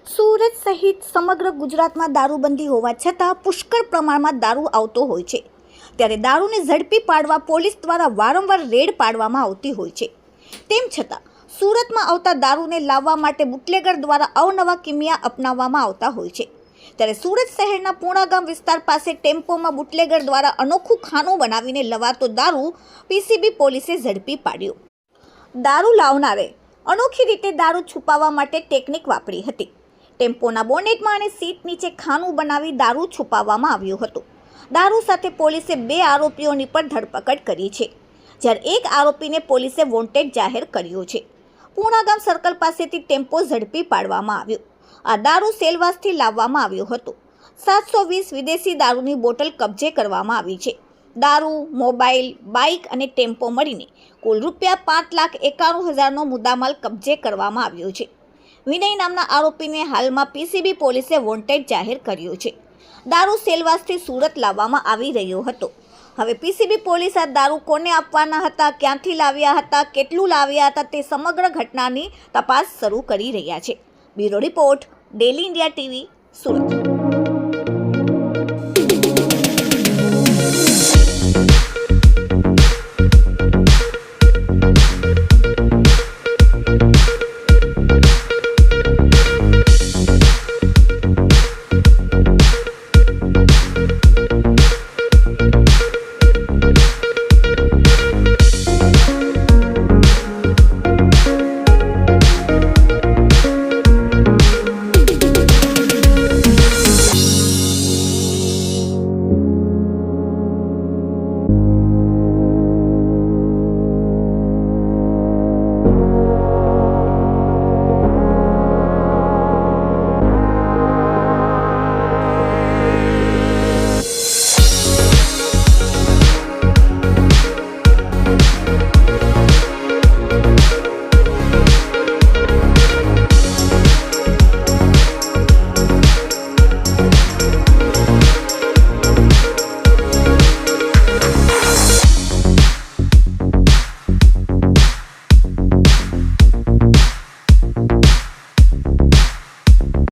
સુરત સહિત સમગ્ર ગુજરાતમાં દારૂબંધી હોવા છતાં પુષ્કળ પ્રમાણમાં દારૂ આવતો હોય છે, ત્યારે દારૂને ઝડપી પાડવા પોલીસ દ્વારા વારંવાર રેડ પાડવામાં આવતી હોય છે। તેમ છતાં સુરતમાં આવતા દારૂને લાવવા માટે બુટલેગર દ્વારા અવનવા કિમિયા અપનાવવામાં આવતા હોય છે। ત્યારે સુરત શહેરના પૂણાગામ વિસ્તાર પાસે ટેમ્પોમાં બુટલેગર દ્વારા અનોખું ખાનું બનાવીને લવાતો દારૂ પીસીબી પોલીસે ઝડપી પાડ્યો। દારૂ લાવનારે અનોખી રીતે દારૂ છુપાવવા માટે ટેકનિક વાપરી હતી। ટેમ્પોના બોનેટમાં અને સીટ નીચે ખાનું બનાવી દારૂ છુપાવવામાં આવ્યું હતું। દારૂ સાથે પોલીસે 2 આરોપીઓની પણ ધરપકડ કરી છે, જ્યારે એક આરોપીને પોલીસે વોન્ટેડ જાહેર કર્યો છે। પૂણાગામ સર્કલ પાસેથી ટેમ્પો ઝડપી પાડવામાં આવ્યો। આ દારૂ સેલવાસથી લાવવામાં આવ્યો હતો। 720 વિદેશી દારૂની બોટલ કબજે કરવામાં આવી છે। દારૂ, મોબાઈલ, બાઇક અને ટેમ્પો મળીને કુલ ₹5,91,000નો મુદ્દામાલ કબજે કરવામાં આવ્યો છે। વિનય નામના આરોપીને હાલમાં પીસીબી પોલીસે વોન્ટેડ જાહેર કર્યો છે। દારૂ સેલવાસથી સુરત લાવવામાં આવી રહ્યો હતો। હવે પીસીબી પોલીસ આ દારૂ કોને આપવાના હતા, ક્યાંથી લાવ્યા હતા, કેટલું લાવ્યા હતા તે સમગ્ર ઘટનાની તપાસ શરૂ કરી રહ્યા છે। Bureau report, daily India TV, Surat.